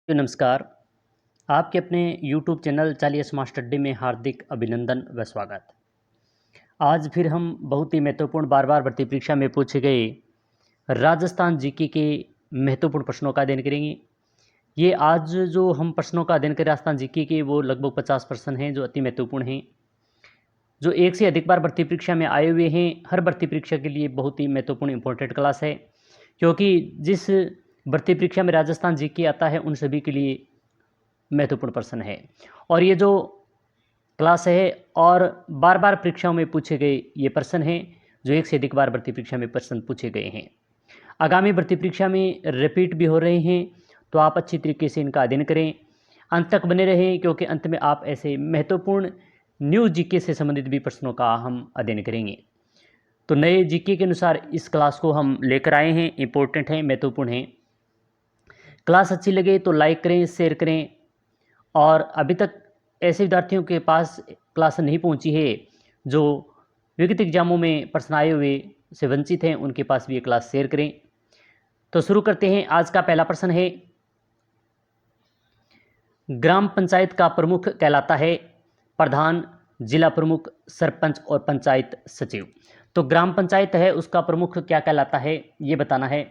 जी, नमस्कार। आपके अपने यूट्यूब चैनल चालिया स्मार्ट स्टडी में हार्दिक अभिनंदन व स्वागत। आज फिर हम बहुत ही महत्वपूर्ण बार-बार भर्ती परीक्षा में पूछे गए राजस्थान जीके के महत्वपूर्ण प्रश्नों का अध्ययन करेंगे। ये आज जो हम प्रश्नों का अध्ययन करें राजस्थान जीके के वो लगभग 50 प्रश्न हैं जो अति महत्वपूर्ण हैं। जो एक से अधिक बार भर्ती परीक्षा में आए हुए हैं, हर भर्ती परीक्षा के लिए बहुत ही महत्वपूर्ण इंपॉर्टेंट क्लास है। क्योंकि जिस भर्ती परीक्षा में राजस्थान जीके आता है उन सभी के लिए महत्वपूर्ण प्रश्न है और ये जो क्लास है और बार बार परीक्षाओं में पूछे गए ये प्रश्न हैं जो एक से अधिक बार भर्ती परीक्षा में प्रश्न पूछे गए हैं। आगामी भर्ती परीक्षा में रिपीट भी हो रहे हैं, तो आप अच्छी तरीके से इनका अध्ययन करें, अंत तक बने रहें, क्योंकि अंत में आप ऐसे महत्वपूर्ण न्यू जीके से संबंधित भी प्रश्नों का हम अध्ययन करेंगे। तो नए जीके के अनुसार इस क्लास को हम लेकर आए हैं, इंपॉर्टेंट है, महत्वपूर्ण है। क्लास अच्छी लगे तो लाइक करें, शेयर करें और अभी तक ऐसे विद्यार्थियों के पास क्लास नहीं पहुंची है जो विगत एग्जामों में प्रश्न आए हुए से वंचित हैं, उनके पास भी ये क्लास शेयर करें। तो शुरू करते हैं। आज का पहला प्रश्न है, ग्राम पंचायत का प्रमुख कहलाता है प्रधान, जिला प्रमुख, सरपंच और पंचायत सचिव। तो ग्राम पंचायत है उसका प्रमुख क्या कहलाता है ये बताना है।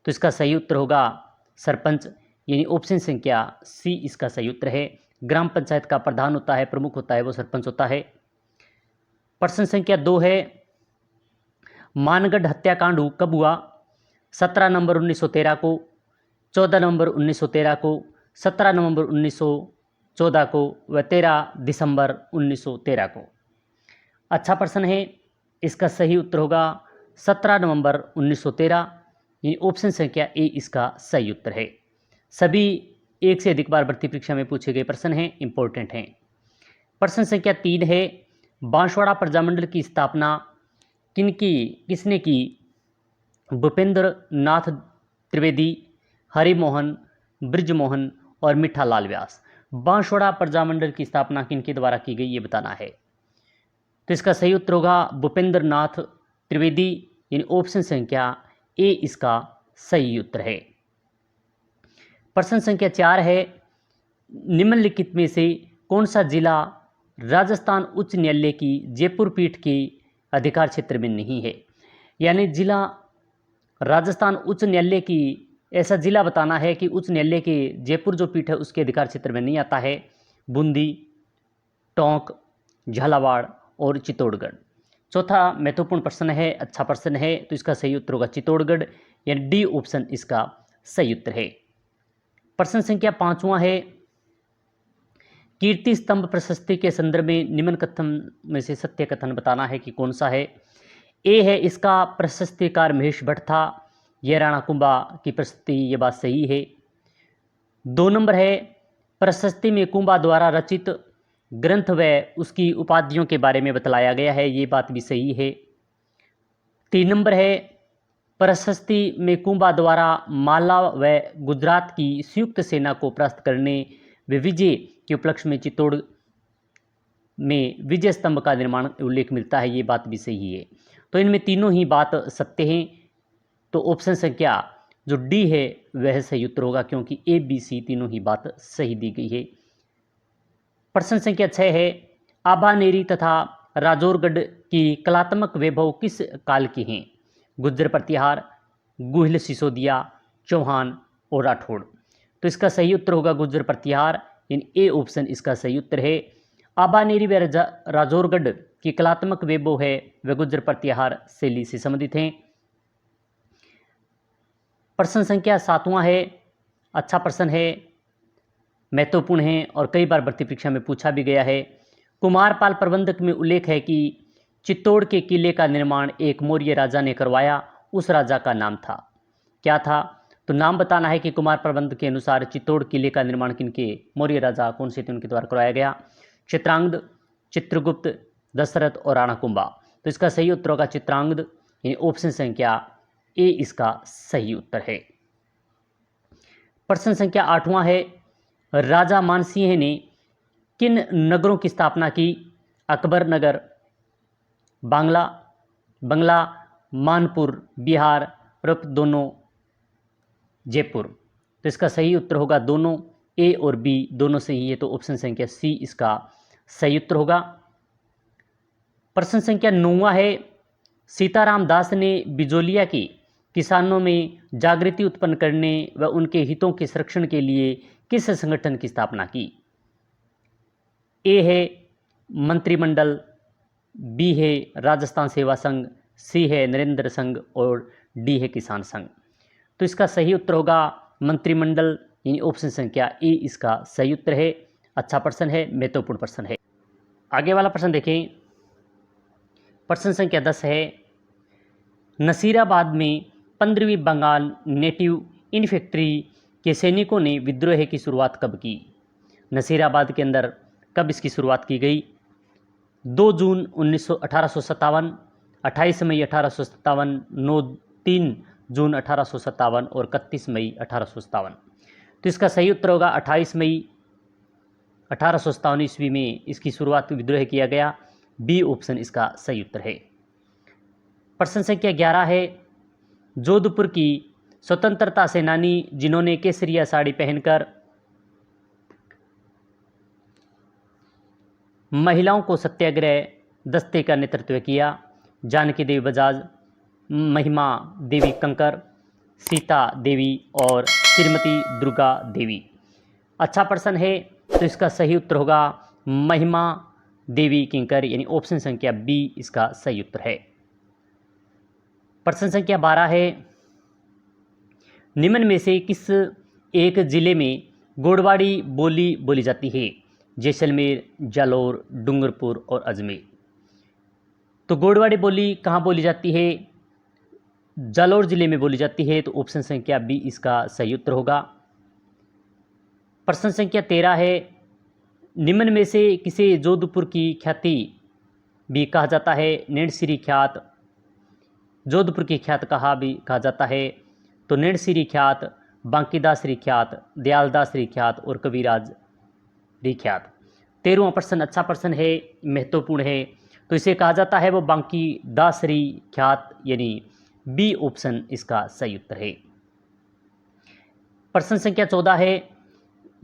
तो इसका सही उत्तर होगा सरपंच, यानी ऑप्शन संख्या सी इसका सही उत्तर है। ग्राम पंचायत का प्रधान होता है, प्रमुख होता है, वो सरपंच होता है। प्रश्न संख्या 2 है, मानगढ़ हत्याकांड कब हुआ? 17 नवंबर 1913 को, 14 नवंबर 1913 को, 17 नवंबर 1914 को व 13 दिसंबर 1913 को। अच्छा प्रश्न है, इसका सही उत्तर होगा 17 नवंबर 1913, यानी ऑप्शन संख्या ए इसका सही उत्तर है। सभी एक से अधिक बार भर्ती परीक्षा में पूछे गए प्रश्न हैं, इंपॉर्टेंट हैं। प्रश्न संख्या 3 है, बांसवाड़ा प्रजामंडल की स्थापना किसने की? भूपेंद्र नाथ त्रिवेदी, हरिमोहन, ब्रिजमोहन और मिठालाल व्यास। बांसवाड़ा प्रजामंडल की स्थापना किनके द्वारा की गई ये बताना है। तो इसका सही उत्तर होगा भूपेंद्र नाथ त्रिवेदी, यानी ऑप्शन संख्या ए इसका सही उत्तर है। प्रश्न संख्या 4 है, निम्नलिखित में से कौन सा जिला राजस्थान उच्च न्यायालय की जयपुर पीठ के अधिकार क्षेत्र में नहीं है? यानी जिला राजस्थान उच्च न्यायालय की ऐसा जिला बताना है कि उच्च न्यायालय के जयपुर जो पीठ है उसके अधिकार क्षेत्र में नहीं आता है। बूंदी, टोंक, झालावाड़ और चित्तौड़गढ़। चौथा महत्वपूर्ण प्रश्न है, अच्छा प्रश्न है, तो इसका सही उत्तर होगा चित्तौड़गढ़, यानी डी ऑप्शन इसका सही उत्तर है। प्रश्न संख्या 5वां है, कीर्ति स्तंभ प्रशस्ति के संदर्भ में निम्न कथन में से सत्य कथन बताना है कि कौन सा है। ए है, इसका प्रशस्तिकार महेश भट्ट था, यह राणा कुंभा की प्रशस्ति, ये बात सही है। 2 नंबर है, प्रशस्ति में कुंभा द्वारा रचित ग्रंथ व उसकी उपाधियों के बारे में बतलाया गया है, ये बात भी सही है। 3 नंबर है, प्रशस्ति में कुंभा द्वारा माला व गुजरात की संयुक्त सेना को परास्त करने व विजय के उपलक्ष्य में चित्तौड़ में विजय स्तंभ का निर्माण उल्लेख मिलता है, ये बात भी सही है। तो इनमें तीनों ही बात सत्य हैं, तो ऑप्शन संख्या जो डी है वह सही उत्तर होगा, क्योंकि ए बी सी तीनों ही बात सही दी गई है। प्रश्न संख्या 6 है, आभानेरी तथा राजौरगढ़ की कलात्मक वैभव किस काल की हैं? गुर्जर प्रतिहार, गुहिल सिसोदिया, चौहान और राठौड़। तो इसका सही उत्तर होगा गुर्जर प्रतिहार, यानी ए ऑप्शन इसका सही उत्तर है। आभानेरी व राजौरगढ़ की कलात्मक वैभव है वे गुर्जर प्रतिहार शैली से संबंधित हैं। प्रश्न संख्या 7वां है, अच्छा प्रश्न है, महत्वपूर्ण है और कई बार भर्ती परीक्षा में पूछा भी गया है। कुमारपाल प्रबंधक में उल्लेख है कि चित्तौड़ के किले का निर्माण एक मौर्य राजा ने करवाया, उस राजा का नाम था, क्या था? तो नाम बताना है कि कुमार प्रबंध के अनुसार चित्तौड़ किले का निर्माण किनके, मौर्य राजा कौन से थे, उनके द्वारा करवाया गया। चित्रांगद, चित्रगुप्त, दशरथ और राणा कुंभा। तो इसका सही उत्तर होगा चित्रांगद, यानी ऑप्शन संख्या ए इसका सही उत्तर है। प्रश्न संख्या 8वां है, राजा मानसिंह ने किन नगरों की स्थापना की? अकबर नगर, बांग्ला, मानपुर, बिहार और दोनों जयपुर। तो इसका सही उत्तर होगा दोनों, ए और बी दोनों सही है, तो ऑप्शन संख्या सी इसका सही उत्तर होगा। प्रश्न संख्या 9 है, सीताराम दास ने बिजोलिया की किसानों में जागृति उत्पन्न करने व उनके हितों के संरक्षण के लिए किस संगठन की स्थापना की? ए है मंत्रिमंडल, बी है राजस्थान सेवा संघ, सी है नरेंद्र संघ और डी है किसान संघ। तो इसका सही उत्तर होगा मंत्रिमंडल, यानी ऑप्शन संख्या ए इसका सही उत्तर है। अच्छा प्रश्न है, महत्वपूर्ण प्रश्न है। आगे वाला प्रश्न देखें। प्रश्न संख्या 10 है, नसीराबाद में 15वीं बंगाल नेटिव इन्फेंट्री के सैनिकों ने विद्रोह की शुरुआत कब की? नसीराबाद के अंदर कब इसकी शुरुआत की गई? 2 जून 1857, 28 मई 1857, 3 जून 1857 और 31 मई 1857। तो इसका सही उत्तर होगा 28 मई 1857 ईस्वी में इसकी शुरुआत विद्रोह किया गया। बी ऑप्शन इसका सही उत्तर है। प्रश्न संख्या 11 है, जोधपुर की स्वतंत्रता सेनानी जिन्होंने केसरिया साड़ी पहनकर महिलाओं को सत्याग्रह दस्ते का नेतृत्व किया, जानकी देवी बजाज, महिमा देवी कंकर, सीता देवी और श्रीमती दुर्गा देवी। अच्छा प्रश्न है, तो इसका सही उत्तर होगा महिमा देवी किंकर, यानी ऑप्शन संख्या बी इसका सही उत्तर है। प्रश्न संख्या 12 है, निम्न में से किस एक जिले में गोड़वाड़ी बोली बोली जाती है? जैसलमेर, जालौर, डूंगरपुर और अजमेर। तो गोड़वाड़ी बोली कहाँ बोली जाती है? जालौर जिले में बोली जाती है, तो ऑप्शन संख्या बी इसका सही उत्तर होगा। प्रश्न संख्या 13 है, निम्न में से किसे जोधपुर की ख्याति भी कहा जाता है? नैणसिरी ख्यात, जोधपुर की ख्यात कहा जाता है, तो नैणसिरी ख्यात, बांकीदासरी ख्यात, दयालदासरी ख्यात और कविराज ख्यात। 13वां प्रश्न अच्छा प्रश्न है, महत्वपूर्ण है। तो इसे कहा जाता है वो बांकीदासरी ख्यात, यानी बी ऑप्शन इसका सही उत्तर है। प्रश्न संख्या 14 है,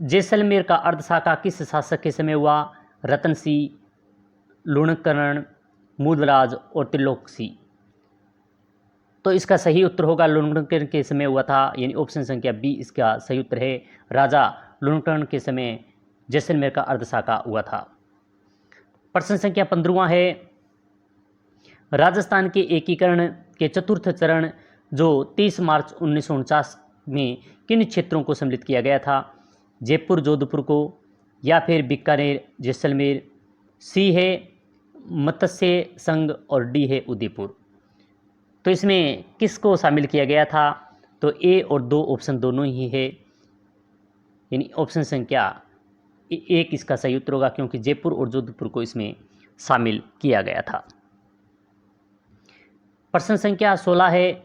जैसलमेर का अर्धशाखा किस शासक के समय हुआ? रतन सिंह, लुणकरण, मूलराज और त्रिलोकसी। तो इसका सही उत्तर होगा लुणकरण के समय हुआ था, यानी ऑप्शन संख्या बी इसका सही उत्तर है। राजा लुणकरण के समय जैसलमेर का अर्धशाखा हुआ था। प्रश्न संख्या 15वां है, राजस्थान के एकीकरण के चतुर्थ चरण जो 30 मार्च 1949 में किन क्षेत्रों को सम्मिलित किया गया था? जयपुर जोधपुर को, या फिर बीकानेर जैसलमेर, सी है मत्स्य संघ और डी है उदयपुर। तो इसमें किसको शामिल किया गया था? तो ए और 2 ऑप्शन दोनों ही है, यानी ऑप्शन संख्या 1 इसका सही उत्तर होगा, क्योंकि जयपुर और जोधपुर को इसमें शामिल किया गया था। प्रश्न संख्या 16 है,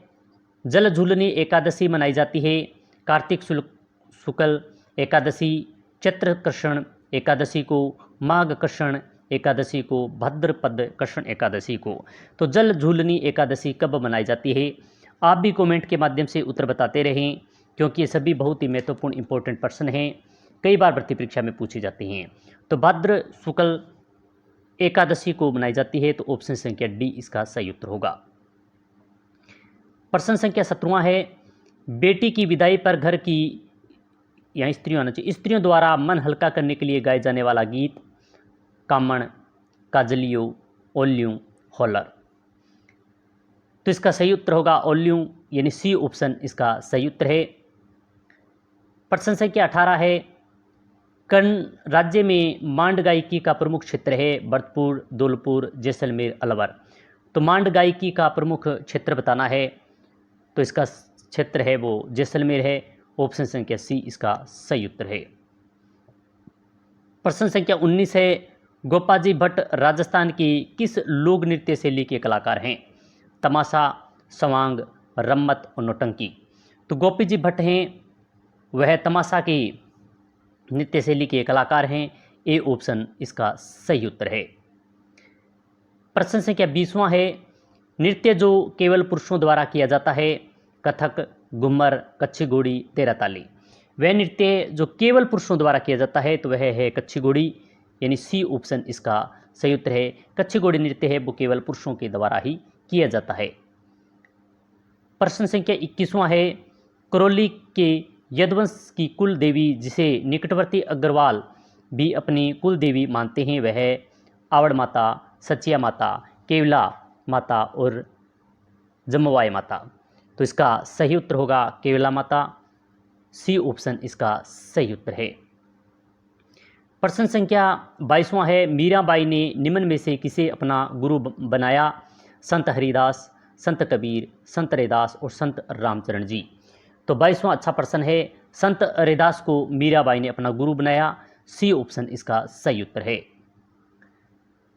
जल झूलनी एकादशी मनाई जाती है? कार्तिक शुक्ल एकादशी, चैत्र कृष्ण एकादशी को, माघ कृष्ण एकादशी को, भाद्रपद कृष्ण एकादशी को। तो जल झूलनी एकादशी कब मनाई जाती है? आप भी कमेंट के माध्यम से उत्तर बताते रहें, क्योंकि ये सभी बहुत ही महत्वपूर्ण इंपॉर्टेंट प्रश्न हैं, कई बार भर्ती परीक्षा में पूछे जाते हैं। तो भाद्र शुक्ल एकादशी को मनाई जाती है, तो ऑप्शन संख्या डी इसका सही उत्तर होगा। प्रश्न संख्या 17वां है, बेटी की विदाई पर घर की, यहाँ स्त्रियों आना चाहिए, स्त्रियों द्वारा मन हल्का करने के लिए गाए जाने वाला गीत? कामण, काजलियो, ओल्यूं, होलर। तो इसका सही उत्तर होगा ओल्यूं, यानी सी ऑप्शन इसका सही उत्तर है। प्रश्न संख्या 18 है, कर्ण राज्य में मांड गायकी का प्रमुख क्षेत्र है? भरतपुर, धौलपुर, जैसलमेर, अलवर। तो मांड गायकी का प्रमुख क्षेत्र बताना है, तो इसका क्षेत्र है वो जैसलमेर है, ऑप्शन संख्या सी इसका सही उत्तर है। प्रश्न संख्या 19 है, गोपाजी भट्ट राजस्थान की किस लोक नृत्य शैली के कलाकार हैं? तमाशा, सवांग, रम्मत और नौटंकी। तो गोपी जी भट्ट हैं, वह तमाशा की नृत्य शैली के कलाकार हैं, ए ऑप्शन इसका सही उत्तर है। प्रश्न संख्या 20वां है, नृत्य जो केवल पुरुषों द्वारा किया जाता है? कथक, घूमर, कच्ची घोड़ी, तेरा ताली। वह नृत्य जो केवल पुरुषों द्वारा किया जाता है तो वह है कच्ची घोड़ी, यानी सी ऑप्शन इसका सही उत्तर है। कच्ची घोड़ी नृत्य है वो केवल पुरुषों के द्वारा ही किया जाता है। प्रश्न संख्या 21वां है, करौली के यदुवंश की कुल देवी जिसे निकटवर्ती अग्रवाल भी अपनी कुल देवी मानते हैं वह है आवड़ माता, सचिया माता, केवला माता और जम्मवाई माता। तो इसका सही उत्तर होगा केवला माता, सी ऑप्शन इसका सही उत्तर है। प्रश्न संख्या 22वां है, मीराबाई ने निम्न में से किसे अपना गुरु बनाया? संत हरिदास, संत कबीर, संत रैदास और संत रामचरण जी। तो 22वां अच्छा प्रश्न है, संत रैदास को मीराबाई ने अपना गुरु बनाया, सी ऑप्शन इसका सही उत्तर है।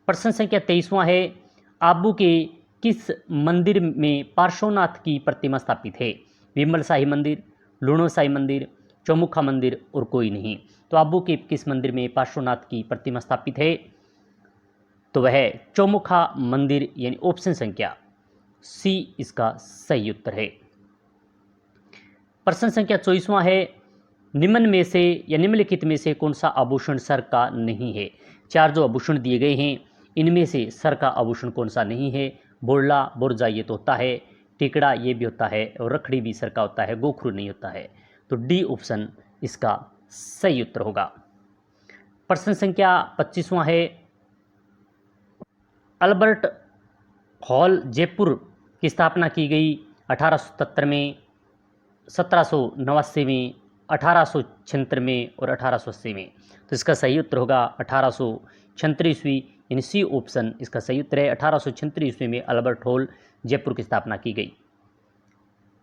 प्रश्न संख्या 23वां है, आबू के किस मंदिर में पार्श्वनाथ की प्रतिमा स्थापित है? विमल शाही मंदिर, लूणो शाही मंदिर, चौमुखा मंदिर और कोई नहीं। तो आबू के किस मंदिर में पार्श्वनाथ की प्रतिमा स्थापित है? तो वह चौमुखा मंदिर, यानी ऑप्शन संख्या सी इसका सही उत्तर है। प्रश्न संख्या 24वां है, निम्न में से या निम्नलिखित में से कौन सा आभूषण सर का नहीं है? चार जो आभूषण दिए गए हैं इनमें से सर का आभूषण कौन सा नहीं है? बोरला, बोरजा ये तो होता है, टिकड़ा ये भी होता है और रखड़ी भी सर का होता है, गोखरू नहीं होता है। तो डी ऑप्शन इसका सही उत्तर होगा। प्रश्न संख्या 25वां है, अल्बर्ट हॉल जयपुर की स्थापना की गई 1877 में, 1789 में, 1876 में और 1880 में। तो इसका सही उत्तर होगा 1876 ईस्वी, यानी सी ऑप्शन इसका सही उत्तर है। 1876 ईस्वी में अल्बर्ट हॉल जयपुर की स्थापना की गई।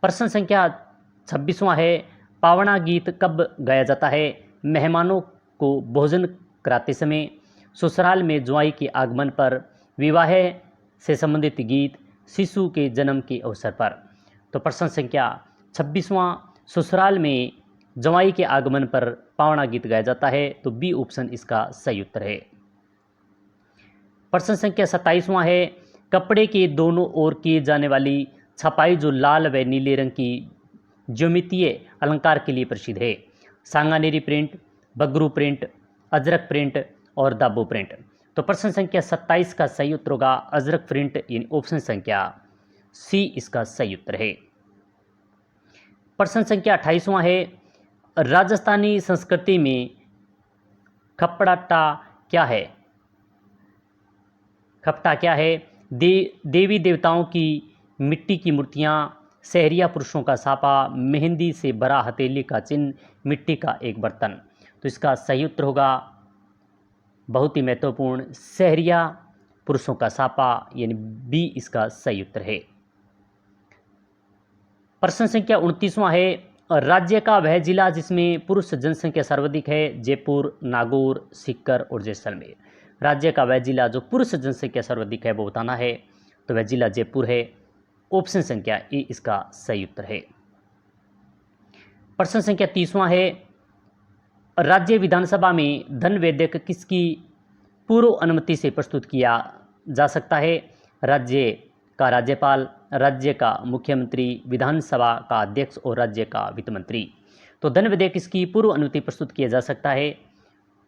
प्रश्न संख्या 26वां है, पावना गीत कब गाया जाता है? मेहमानों को भोजन कराते समय, ससुराल में ज्वाई के आगमन पर, विवाह से संबंधित गीत, शिशु के जन्म के अवसर पर। तो प्रश्न संख्या 26वां, ससुराल में ज्वाई के आगमन पर पावना गीत गाया जाता है, तो बी ऑप्शन इसका सही उत्तर है। प्रश्न संख्या 27वां है, कपड़े के दोनों ओर किए जाने वाली छपाई जो लाल व नीले रंग की ज्योमितीय अलंकार के लिए प्रसिद्ध है? Sanganeri print, Bagru print, Ajrak print और दाबो प्रिंट। तो प्रश्न संख्या 27 का सही उत्तर होगा अजरक प्रिंट, यानी ऑप्शन संख्या सी इसका सही उत्तर है। प्रश्न संख्या 28वां है, राजस्थानी संस्कृति में खपड़ाटा क्या है? खपटा क्या है? देवी देवताओं की मिट्टी की मूर्तियाँ, सहरिया पुरुषों का सापा, मेहंदी से भरा हथेली का चिन्ह, मिट्टी का एक बर्तन। तो इसका सही उत्तर होगा बहुत ही महत्वपूर्ण सहरिया पुरुषों का सापा, यानी बी इसका सही उत्तर है। प्रश्न संख्या 29वां है, राज्य का वह जिला जिसमें पुरुष जनसंख्या सर्वाधिक है? जयपुर, नागौर, सीकर और जैसलमेर। राज्य का वह जिला जो पुरुष जनसंख्या सर्वाधिक है वो बताना है, तो वह जिला जयपुर है, ऑप्शन संख्या ए इसका सही उत्तर है। प्रश्न संख्या 30वां है, राज्य विधानसभा में धन विधेयक किसकी पूर्व अनुमति से प्रस्तुत किया जा सकता है? राज्य का राज्यपाल, राज्य का मुख्यमंत्री, विधानसभा का अध्यक्ष और राज्य का वित्त मंत्री। तो धन विधेयक किसकी पूर्व अनुमति प्रस्तुत किया जा सकता है?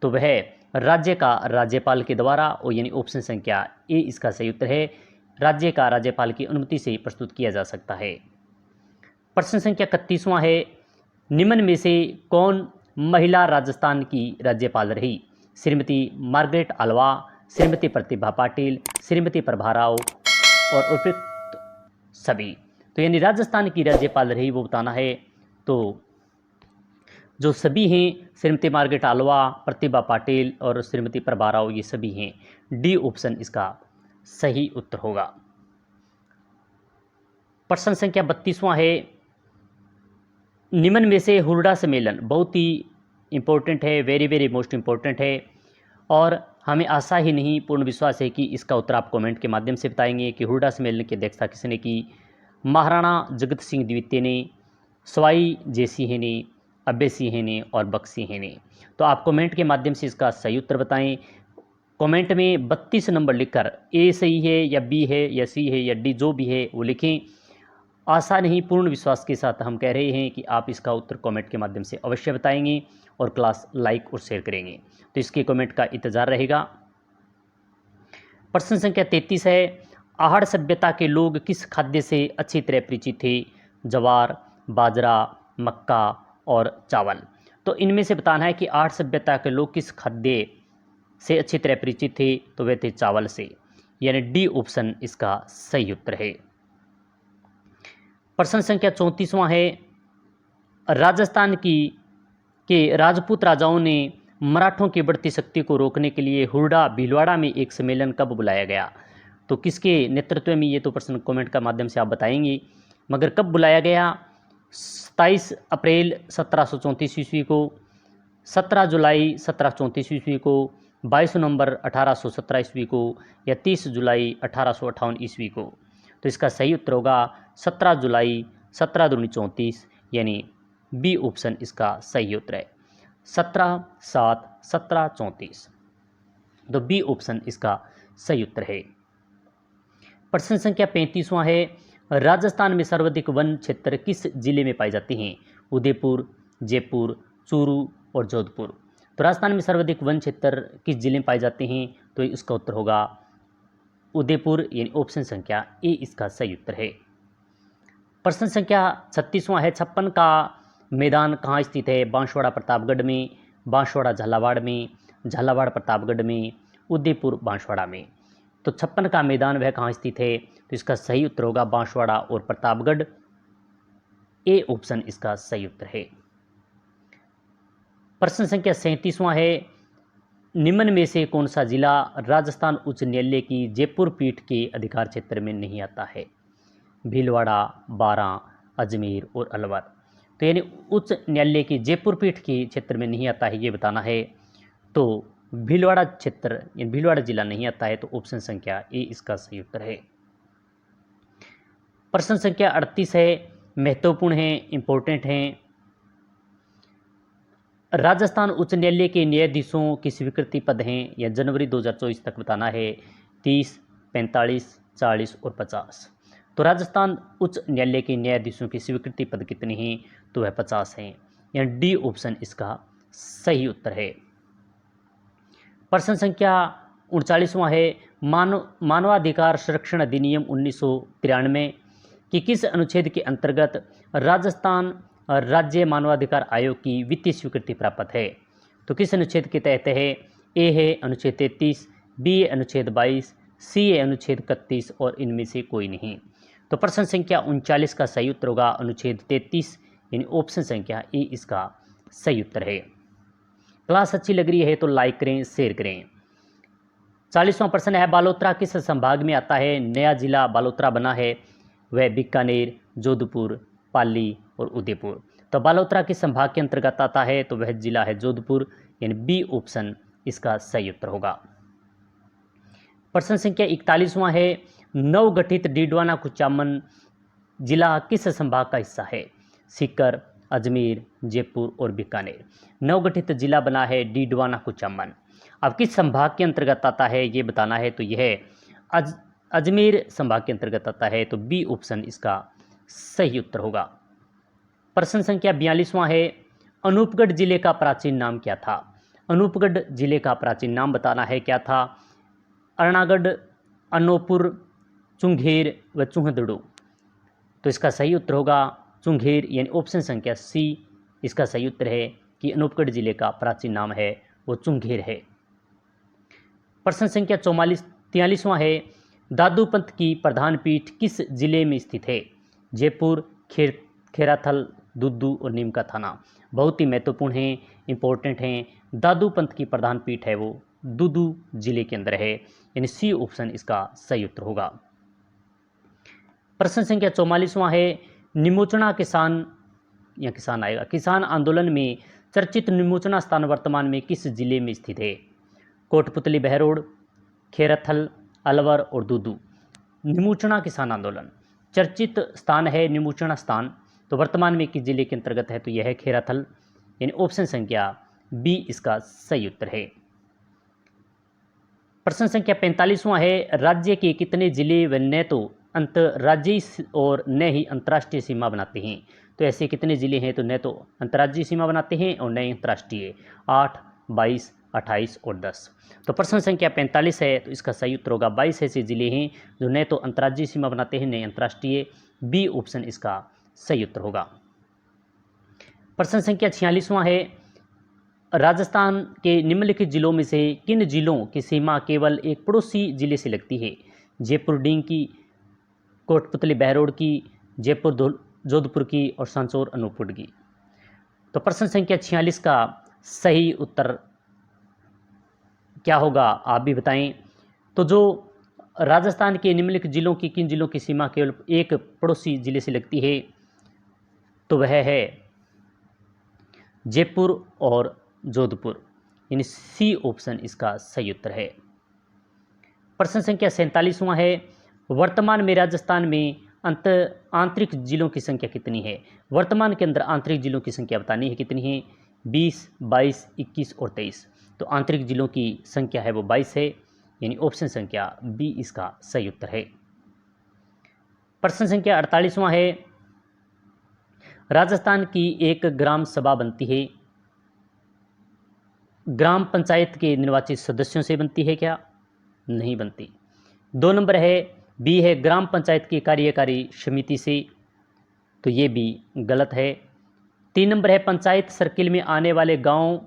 तो वह राज्य का राज्यपाल के द्वारा, और यानी ऑप्शन संख्या ए इसका सही उत्तर है, राज्य का राज्यपाल की अनुमति से प्रस्तुत किया जा सकता है। प्रश्न संख्या 31वां है, निम्न में से कौन महिला राजस्थान की राज्यपाल रही? श्रीमती मार्गरेट आल्वा, श्रीमती प्रतिभा पाटिल, श्रीमती प्रभा राव और उपयुक्त सभी। तो यानी राजस्थान की राज्यपाल रही वो बताना है, तो जो सभी हैं श्रीमती मार्गरेट आल्वा, प्रतिभा पाटिल और श्रीमती प्रभा राव ये सभी हैं, डी ऑप्शन इसका सही उत्तर होगा। प्रश्न संख्या 32वां है, निम्न में से हुरडा सम्मेलन बहुत ही इम्पोर्टेंट है, वेरी वेरी मोस्ट इम्पोर्टेंट है, और हमें आशा ही नहीं पूर्ण विश्वास है कि इसका उत्तर आप कमेंट के माध्यम से बताएंगे कि हुरडा सम्मेलन की अध्यक्षता किसने की? महाराणा जगत सिंह द्वितीय ने, सवाई जयसिंह ने, अभय सिंह ने और बख्शी ने। तो आप कमेंट के माध्यम से इसका सही उत्तर बताएं। कमेंट में 32 नंबर लिखकर ए सही है या बी है या सी है या डी जो भी है वो लिखें। आशा नहीं पूर्ण विश्वास के साथ हम कह रहे हैं कि आप इसका उत्तर कमेंट के माध्यम से अवश्य बताएंगे और क्लास लाइक और शेयर करेंगे, तो इसके कमेंट का इंतज़ार रहेगा। प्रश्न संख्या 33 है, आहड़ सभ्यता के लोग किस खाद्य से अच्छी तरह परिचित थे? ज्वार, बाजरा, मक्का और चावल। तो इनमें से बताना है कि आहड़ सभ्यता के लोग किस खाद्य से अच्छी तरह परिचित थे, तो वे थे चावल से, यानी डी ऑप्शन इसका सही उत्तर है। प्रश्न संख्या 34वां है, राजस्थान के राजपूत राजाओं ने मराठों की बढ़ती शक्ति को रोकने के लिए हुरडा भीलवाड़ा में एक सम्मेलन कब बुलाया गया? तो किसके नेतृत्व में, ये तो प्रश्न कमेंट का माध्यम से आप बताएंगे, मगर कब बुलाया गया? 27 अप्रैल 1734 ईस्वी को, 17 जुलाई 1734 ईस्वी को, 22 नवंबर 1817 ईस्वी को, या 30 जुलाई 1858 ईस्वी को। तो इसका सही उत्तर होगा 17 जुलाई 1734, यानी बी ऑप्शन इसका सही उत्तर है, 17/7/1734। तो बी ऑप्शन इसका सही उत्तर है। प्रश्न संख्या 35वां है, राजस्थान में सर्वाधिक वन क्षेत्र किस जिले में पाए जाते हैं? उदयपुर, जयपुर, चूरू और जोधपुर। तो राजस्थान में सर्वाधिक वन क्षेत्र किस जिले में पाए जाते हैं? तो इसका उत्तर होगा उदयपुर, यानी ऑप्शन संख्या ए इसका सही उत्तर है। प्रश्न संख्या 36वां है, 56 का मैदान कहाँ स्थित है? बांसवाड़ा प्रतापगढ़ में, बांसवाड़ा झालावाड़ में, झालावाड़ प्रतापगढ़ में, उदयपुर बांसवाड़ा में। तो 56 का मैदान वह कहाँ स्थित है? तो इसका सही उत्तर होगा बांसवाड़ा और प्रतापगढ़, ए ऑप्शन इसका सही उत्तर है। प्रश्न संख्या 37वां है, निम्न में से कौन सा जिला राजस्थान उच्च न्यायालय की जयपुर पीठ के अधिकार क्षेत्र में नहीं आता है? भीलवाड़ा, बारां, अजमेर और अलवर। तो यानी उच्च न्यायालय की जयपुर पीठ के क्षेत्र में नहीं आता है, ये बताना है। तो भीलवाड़ा क्षेत्र या भीलवाड़ा जिला नहीं आता है, तो ऑप्शन संख्या ए इसका सही उत्तर है। प्रश्न संख्या 38 है, महत्वपूर्ण है, इंपॉर्टेंट है। राजस्थान उच्च न्यायालय के न्यायाधीशों की स्वीकृति पद हैं, या जनवरी 2024 तक बताना है, 30, 45, 40 और 50। तो राजस्थान उच्च न्यायालय के न्यायाधीशों की स्वीकृति पद कितने हैं? तो वह 50 हैं, यानी डी ऑप्शन इसका सही उत्तर है। प्रश्न संख्या 39वां है, मानवाधिकार संरक्षण अधिनियम 1993 की किस अनुच्छेद के अंतर्गत राजस्थान राज्य मानवाधिकार आयोग की वित्तीय स्वीकृति प्राप्त है? तो किस अनुच्छेद के तहत है? ए है अनुच्छेद 33, बी है अनुच्छेद 22, सी है अनुच्छेद 31 और इनमें से कोई नहीं। तो प्रश्न संख्या 39 का सही उत्तर होगा अनुच्छेद 33, यानी ऑप्शन संख्या ए इसका सही उत्तर है। क्लास अच्छी लग रही है तो लाइक करें, शेयर करें। 40वां प्रश्न है, बालोतरा किस संभाग में आता है? नया जिला बालोतरा बना है, वह बीकानेर, जोधपुर, पाली और उदयपुर। तो बालोतरा किस संभाग के अंतर्गत आता है? तो वह जिला है जोधपुर, यानी बी ऑप्शन इसका सही उत्तर होगा। प्रश्न संख्या 41वां है, नवगठित डीडवाना कुचामन जिला किस संभाग का हिस्सा है? सीकर, अजमेर, जयपुर और बीकानेर। नवगठित जिला बना है डीडवाना कुचामन। अब किस संभाग के अंतर्गत आता है ये बताना है, तो यह अजमेर संभाग के अंतर्गत आता है, तो बी ऑप्शन इसका सही उत्तर होगा। प्रश्न संख्या 42वां है, अनूपगढ़ जिले का प्राचीन नाम क्या था? अनूपगढ़ जिले का प्राचीन नाम बताना है, क्या था? अरणागढ़, अनोपुर, चुंघेर व चूहदड़ू। तो इसका सही उत्तर होगा चुंघेर, यानी ऑप्शन संख्या सी इसका सही उत्तर है कि अनूपगढ़ जिले का प्राचीन नाम है वो चुंघेर है। प्रश्न संख्या 43वां है, दादूपंत की प्रधान पीठ किस जिले में स्थित है? जयपुर, खेराथल, दुद्दू और नीम का थाना। बहुत ही महत्वपूर्ण हैं, इंपॉर्टेंट हैं। दादूपंत की प्रधान पीठ है वो दुद्दू जिले के अंदर है, यानी सी ऑप्शन इसका सही उत्तर होगा। प्रश्न संख्या 44वां है, निमोचना किसान आएगा, किसान आंदोलन में चर्चित निमोचना स्थान वर्तमान में किस जिले में स्थित है? कोटपुतली, बहरोड, खेरथल, अलवर और दुद्दू। निमोचना किसान आंदोलन चर्चित स्थान है, निमोचना स्थान तो वर्तमान में किस जिले के अंतर्गत है? तो यह है खेराथल, यानी ऑप्शन संख्या बी इसका सही उत्तर है। प्रश्न संख्या 45वां है, राज्य के कितने जिले व न तो अंतर्राज्यीय और न ही अंतर्राष्ट्रीय सीमा बनाते हैं। तो ऐसे कितने ज़िले हैं? तो न तो अंतर्राज्यीय सीमा बनाते हैं और न ही अंतर्राष्ट्रीय। 8, 22, 28 और 10। तो प्रश्न संख्या 45 है, तो इसका सही उत्तर होगा 22 ऐसे ज़िले हैं जो न तो अंतर्राज्यीय सीमा बनाते हैं न अंतर्राष्ट्रीय। बी ऑप्शन इसका सही उत्तर होगा। प्रश्न संख्या 46वां है, राजस्थान के निम्नलिखित जिलों में से किन जिलों की सीमा केवल एक पड़ोसी जिले से लगती है? जयपुर डींग की, कोटपुतली बहरोड की, जयपुर जोधपुर की और सांचौर अनूपपुर की। तो प्रश्न संख्या 46 का सही उत्तर क्या होगा, आप भी बताएं। तो जो राजस्थान के निम्नलिखित जिलों की किन जिलों की सीमा केवल एक पड़ोसी जिले से लगती है? तो वह है जयपुर और जोधपुर, यानी सी ऑप्शन इसका सही उत्तर है। प्रश्न संख्या 47वां है, वर्तमान में राजस्थान में आंतरिक जिलों की संख्या कितनी है? वर्तमान के अंदर आंतरिक जिलों की संख्या बतानी है कितनी है? 20, 22, 21 और 23। तो आंतरिक जिलों की संख्या है वो 22 है, यानी ऑप्शन संख्या बी इसका सही उत्तर है। प्रश्न संख्या 48वां है, राजस्थान की एक ग्राम सभा बनती है, ग्राम पंचायत के निर्वाचित सदस्यों से बनती है क्या? नहीं बनती। 2 नंबर है, बी है ग्राम पंचायत की कार्यकारी समिति से, तो ये भी गलत है। 3 नंबर है, पंचायत सर्किल में आने वाले गांव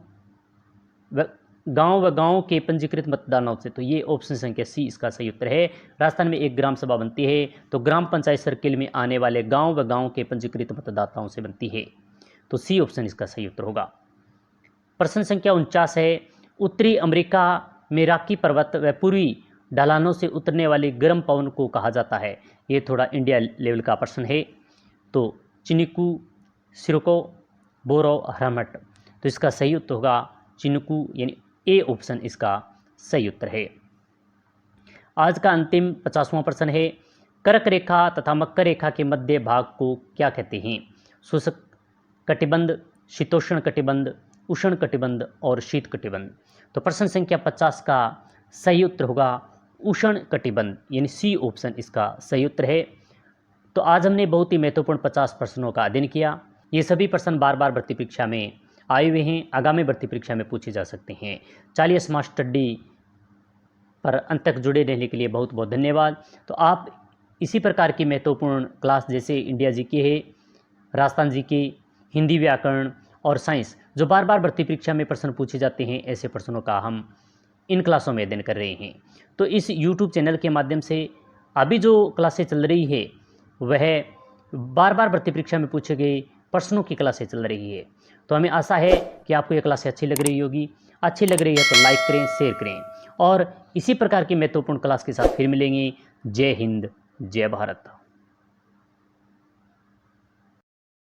व गांव के पंजीकृत मतदाताओं से, तो ये ऑप्शन संख्या सी इसका सही उत्तर है। राजस्थान में एक ग्राम सभा बनती है तो ग्राम पंचायत सर्किल में आने वाले गांव व गांव के पंजीकृत मतदाताओं से बनती है, तो सी ऑप्शन इसका सही उत्तर होगा। प्रश्न संख्या 49 है, उत्तरी अमेरिका में रॉकी पर्वत व पूर्वी ढलानों से उतरने वाली गर्म पवन को कहा जाता है? ये थोड़ा इंडिया लेवल का प्रश्न है। तो चिनुकू, सिरको, बोरो, हरमट। तो इसका सही उत्तर होगा चिनुकू, यानी ए ऑप्शन इसका सही उत्तर है। आज का अंतिम 50वां प्रश्न है, कर्क रेखा तथा मकर रेखा के मध्य भाग को क्या कहते हैं? शुष्क कटिबंध, शीतोष्ण कटिबंध, उष्ण कटिबंध और शीत कटिबंध। तो प्रश्न संख्या 50 का सही उत्तर होगा उष्ण कटिबंध, यानी सी ऑप्शन इसका सही उत्तर है। तो आज हमने बहुत ही महत्वपूर्ण 50 प्रश्नों का अध्ययन किया। ये सभी प्रश्न बार बार भर्ती परीक्षा में आए हुए हैं, आगामी भर्ती परीक्षा में पूछे जा सकते हैं। चलिए स्मार्ट स्टडी पर अंत तक जुड़े रहने के लिए बहुत बहुत धन्यवाद। तो आप इसी प्रकार की महत्वपूर्ण क्लास जैसे इंडिया जीके है, राजस्थान जीके, हिंदी व्याकरण और साइंस, जो बार बार भर्ती परीक्षा में प्रश्न पूछे जाते हैं, ऐसे प्रश्नों का हम इन क्लासों में अध्ययन कर रहे हैं। तो इस YouTube चैनल के माध्यम से अभी जो क्लासें चल रही है वह बार बार भर्ती परीक्षा में पूछे गए प्रश्नों की क्लासें चल रही है। तो हमें आशा है कि आपको ये क्लासें अच्छी लग रही होगी। अच्छी लग रही है तो लाइक करें, शेयर करें और इसी प्रकार की महत्वपूर्ण क्लास के साथ फिर मिलेंगे। जय हिंद, जय भारत।